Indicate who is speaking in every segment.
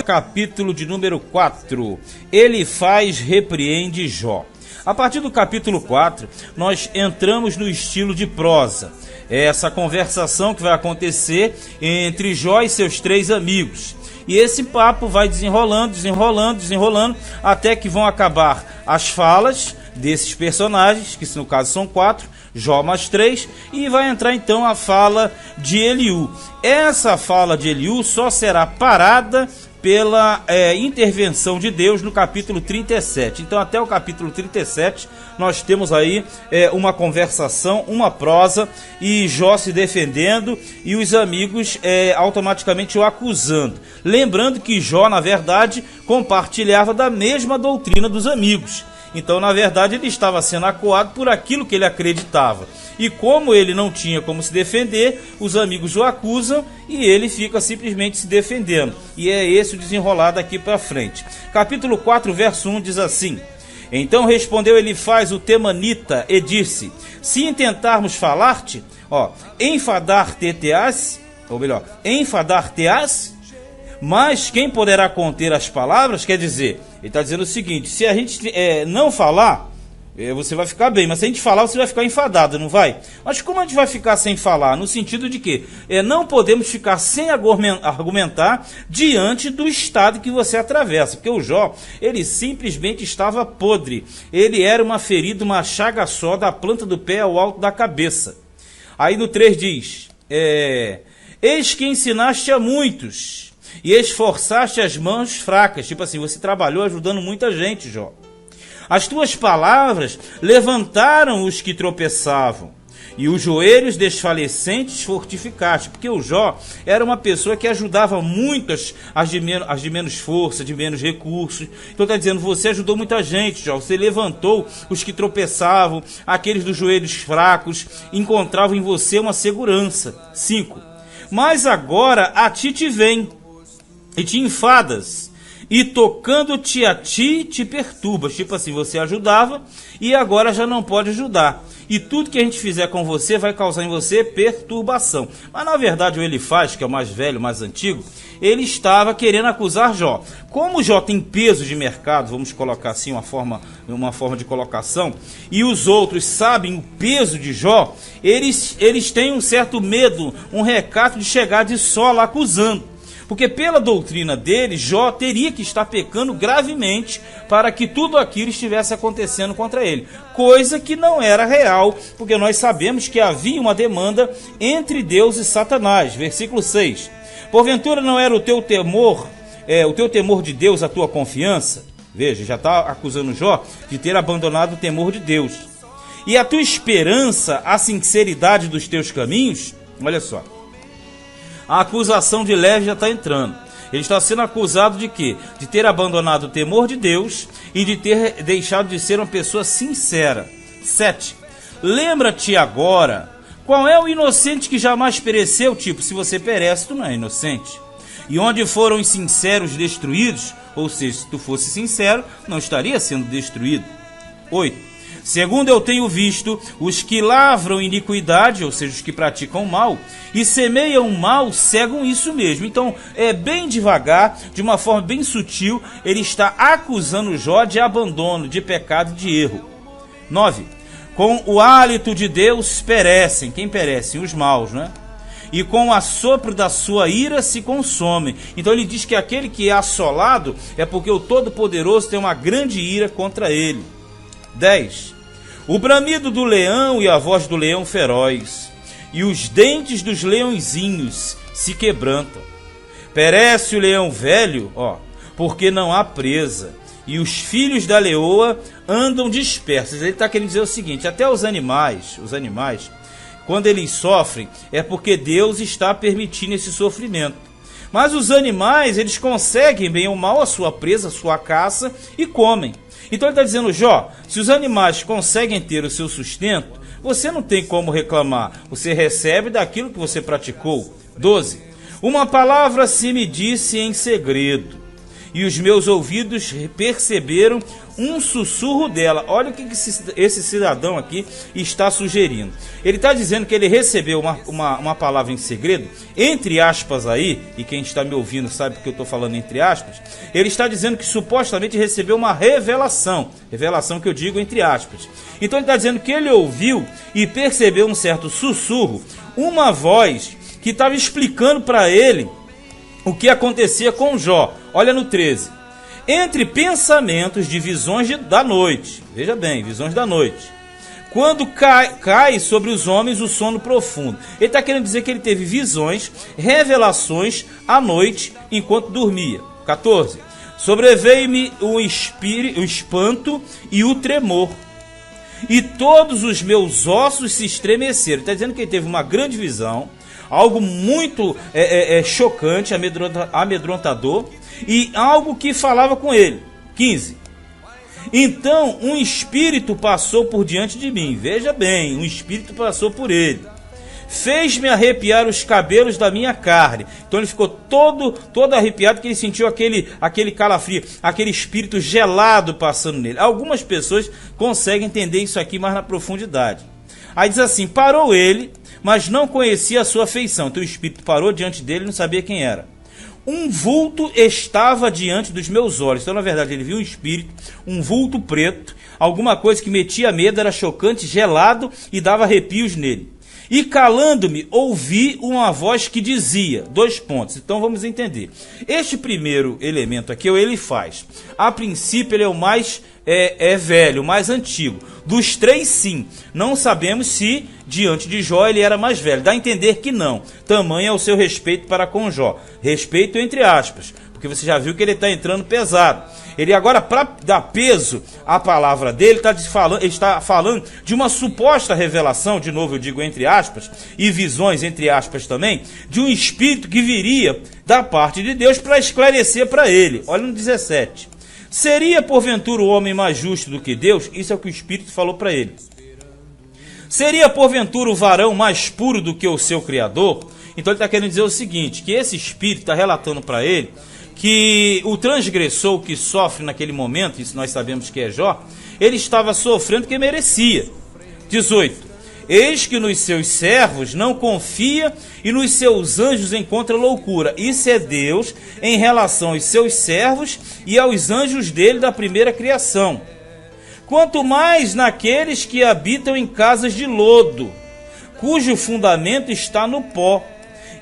Speaker 1: Capítulo de número 4. Elifaz repreende Jó. A partir do capítulo 4, nós entramos no estilo de prosa. É essa conversação que vai acontecer entre Jó e seus 3 amigos. E esse papo vai desenrolando, até que vão acabar as falas desses personagens, que no caso são 4, Jó mais 3, e vai entrar então a fala de Eliú. Essa fala de Eliú só será parada pela intervenção de Deus no capítulo 37. Então até o capítulo 37 nós temos aí uma conversação, uma prosa, e Jó se defendendo e os amigos automaticamente o acusando. Lembrando que Jó, na verdade, compartilhava da mesma doutrina dos amigos. Então, na verdade, ele estava sendo acuado por aquilo que ele acreditava. E como ele não tinha como se defender, os amigos o acusam e ele fica simplesmente se defendendo. E é esse o desenrolar daqui para frente. Capítulo 4, verso 1 diz assim: Então respondeu Elifaz o temanita e disse: Se intentarmos falar-te, enfadar-te-ás, ou melhor, enfadar-te-ás, mas quem poderá conter as palavras? Quer dizer, ele está dizendo o seguinte: se a gente não falar, você vai ficar bem, mas se a gente falar, você vai ficar enfadado, não vai? Mas como a gente vai ficar sem falar? No sentido de que não podemos ficar sem argumentar diante do estado que você atravessa, porque o Jó, ele simplesmente estava podre, ele era uma ferida, uma chaga só, da planta do pé ao alto da cabeça. Aí no 3 diz: Eis que ensinaste a muitos e esforçaste as mãos fracas. Tipo assim, você trabalhou ajudando muita gente, Jó. As tuas palavras levantaram os que tropeçavam, e os joelhos desfalecentes fortificaste. Porque o Jó era uma pessoa que ajudava muitas as de menos força, de menos recursos. Então está dizendo, você ajudou muita gente, Jó. Você levantou os que tropeçavam, aqueles dos joelhos fracos, encontravam em você uma segurança. 5. Mas agora a ti te vem e te enfadas, e tocando-te a ti, te perturbas. Tipo assim, você ajudava e agora já não pode ajudar. E tudo que a gente fizer com você vai causar em você perturbação. Mas na verdade o Elifaz, que é o mais velho, mais antigo, ele estava querendo acusar Jó. Como Jó tem peso de mercado, vamos colocar assim uma forma de colocação, e os outros sabem o peso de Jó, eles têm um certo medo, um recato de chegar de sola acusando. Porque pela doutrina dele, Jó teria que estar pecando gravemente para que tudo aquilo estivesse acontecendo contra ele. Coisa que não era real, porque nós sabemos que havia uma demanda entre Deus e Satanás. Versículo 6. Porventura não era o teu temor de Deus a tua confiança? Veja, já está acusando Jó de ter abandonado o temor de Deus. E a tua esperança, a sinceridade dos teus caminhos? Olha só. A acusação de Levi já está entrando. Ele está sendo acusado de quê? De ter abandonado o temor de Deus e de ter deixado de ser uma pessoa sincera. 7. Lembra-te agora, qual é o inocente que jamais pereceu? Tipo, se você perece, tu não é inocente. E onde foram os sinceros destruídos? Ou seja, se tu fosse sincero, não estaria sendo destruído. 8. Segundo eu tenho visto, os que lavram iniquidade, ou seja, os que praticam mal, e semeiam mal, cegam isso mesmo. Então, bem devagar, de uma forma bem sutil, ele está acusando Jó de abandono, de pecado, de erro. 9. Com o hálito de Deus perecem. Quem perecem? Os maus, né? E com o assopro da sua ira se consomem. Então ele diz que aquele que é assolado é porque o Todo-Poderoso tem uma grande ira contra ele. 10. O bramido do leão e a voz do leão feroz, e os dentes dos leõezinhos se quebrantam. Perece o leão velho, porque não há presa, e os filhos da leoa andam dispersos. Ele está querendo dizer o seguinte: até os animais, quando eles sofrem, é porque Deus está permitindo esse sofrimento. Mas os animais, eles conseguem bem ou mal a sua presa, a sua caça, e comem. Então ele está dizendo, Jó, se os animais conseguem ter o seu sustento, você não tem como reclamar. Você recebe daquilo que você praticou. 12. Uma palavra se me disse em segredo, e os meus ouvidos perceberam um sussurro dela. Olha o que esse cidadão aqui está sugerindo. Ele está dizendo que ele recebeu uma palavra em segredo, entre aspas aí, e quem está me ouvindo sabe porque eu estou falando entre aspas. Ele está dizendo que supostamente recebeu uma revelação que eu digo entre aspas. Então ele está dizendo que ele ouviu e percebeu um certo sussurro, uma voz que estava explicando para ele o que acontecia com Jó. Olha no 13. Entre pensamentos de visões da noite. Veja bem, visões da noite. Quando cai sobre os homens o sono profundo. Ele está querendo dizer que ele teve visões, revelações à noite enquanto dormia. 14. Sobreveio-me o espanto e o tremor, e todos os meus ossos se estremeceram. Está dizendo que ele teve uma grande visão, algo muito chocante, amedrontador, e algo que falava com ele. 15. Então um espírito passou por diante de mim. Veja bem, um espírito passou por ele. Fez-me arrepiar os cabelos da minha carne. Então ele ficou todo arrepiado, porque ele sentiu aquele calafrio, aquele espírito gelado passando nele. Algumas pessoas conseguem entender isso aqui mais na profundidade. Aí diz assim: parou ele, mas não conhecia a sua feição. Então o espírito parou diante dele e não sabia quem era. Um vulto estava diante dos meus olhos. Então, na verdade, ele viu um espírito, um vulto preto, alguma coisa que metia medo, era chocante, gelado e dava arrepios nele. E calando-me, ouvi uma voz que dizia, 2 pontos. Então vamos entender. Este primeiro elemento aqui, ele faz. A princípio ele é o mais velho, o mais antigo. Dos 3, sim. Não sabemos se diante de Jó ele era mais velho. Dá a entender que não. Tamanho é o seu respeito para com Jó. Respeito entre aspas, porque você já viu que ele está entrando pesado. Ele agora, para dar peso à palavra dele, ele está falando de uma suposta revelação, de novo eu digo entre aspas, e visões entre aspas também, de um espírito que viria da parte de Deus para esclarecer para ele. Olha no 17. Seria porventura o homem mais justo do que Deus? Isso é o que o espírito falou para ele. Seria porventura o varão mais puro do que o seu Criador? Então ele está querendo dizer o seguinte, que esse espírito está relatando para ele que o transgressor que sofre naquele momento, isso nós sabemos que é Jó, ele estava sofrendo que merecia. 18. Eis que nos seus servos não confia e nos seus anjos encontra loucura. Isso é Deus em relação aos seus servos e aos anjos dele da primeira criação. Quanto mais naqueles que habitam em casas de lodo, cujo fundamento está no pó,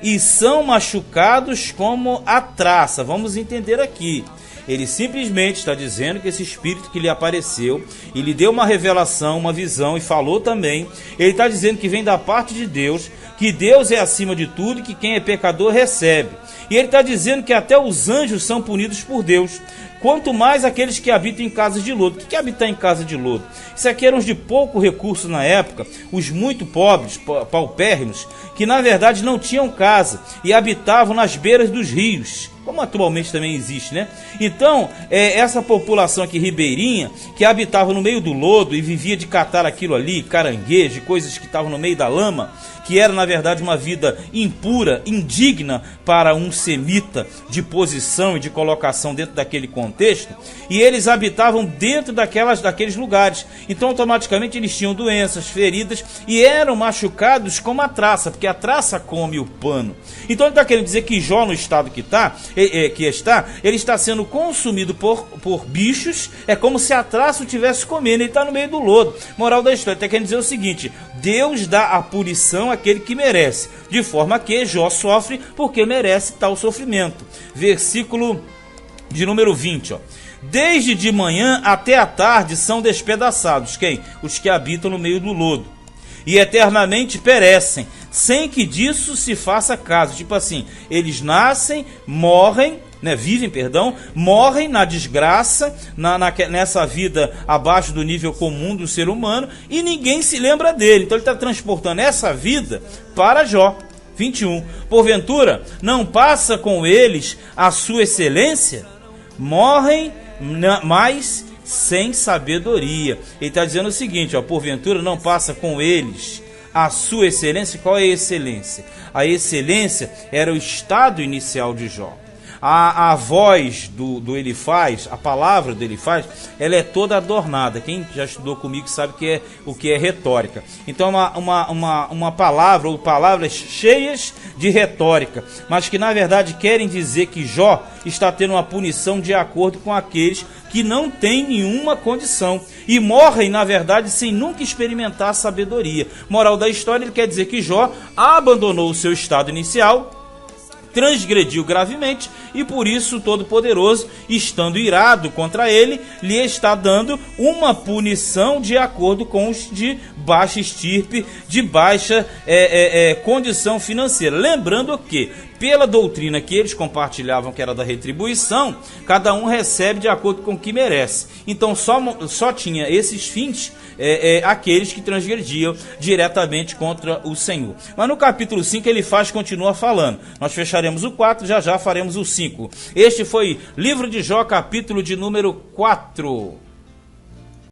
Speaker 1: e são machucados como a traça. Vamos entender aqui. Ele simplesmente está dizendo que esse espírito que lhe apareceu e lhe deu uma revelação, uma visão e falou também, ele está dizendo que vem da parte de Deus, que Deus é acima de tudo e que quem é pecador recebe. E ele está dizendo que até os anjos são punidos por Deus, quanto mais aqueles que habitam em casas de lodo. O que é habitar em casa de lodo? Isso aqui eram os de pouco recurso na época, os muito pobres, paupérrimos, que na verdade não tinham casa e habitavam nas beiras dos rios, como atualmente também existe, né? Então, essa população aqui ribeirinha, que habitava no meio do lodo e vivia de catar aquilo ali, caranguejo, coisas que estavam no meio da lama, que era na verdade uma vida impura, indigna para um semita de posição e de colocação dentro daquele contexto, e eles habitavam dentro daqueles lugares. Então automaticamente eles tinham doenças, feridas e eram machucados como a traça, porque a traça come o pano. Então ele está querendo dizer que Jó, no estado que está, ele está sendo consumido por bichos, é como se a traça o tivesse comendo, ele está no meio do lodo. Moral da história, está querendo dizer o seguinte: Deus dá a punição àquele que merece, de forma que Jó sofre porque merece tal sofrimento. Versículo de número 20, ó. Desde de manhã até a tarde são despedaçados. Quem? Os que habitam no meio do lodo. E eternamente perecem, sem que disso se faça caso. Tipo assim, eles nascem, morrem, morrem na desgraça, nessa vida abaixo do nível comum do ser humano, e ninguém se lembra dele. Então ele está transportando essa vida para Jó. 21. Porventura, não passa com eles a sua excelência? Morrem, mas sem sabedoria. Ele está dizendo o seguinte, ó, porventura não passa com eles a sua excelência. Qual é a excelência? A excelência era o estado inicial de Jó. A voz do Elifaz, a palavra do Elifaz, ela é toda adornada. Quem já estudou comigo sabe o que é retórica. Então uma palavra ou palavras cheias de retórica, mas que na verdade querem dizer que Jó está tendo uma punição de acordo com aqueles que não têm nenhuma condição e morrem, na verdade, sem nunca experimentar a sabedoria. Moral da história, ele quer dizer que Jó abandonou o seu estado inicial, transgrediu gravemente e por isso o Todo-Poderoso, estando irado contra ele, lhe está dando uma punição de acordo com os de baixa estirpe, de baixa condição financeira. Lembrando que, pela doutrina que eles compartilhavam, que era da retribuição, cada um recebe de acordo com o que merece. Então só tinha esses fins aqueles que transgrediam diretamente contra o Senhor. Mas no capítulo 5 Elifaz continua falando. Nós fecharemos o 4, já faremos o 5. Este foi Livro de Jó, capítulo de número 4.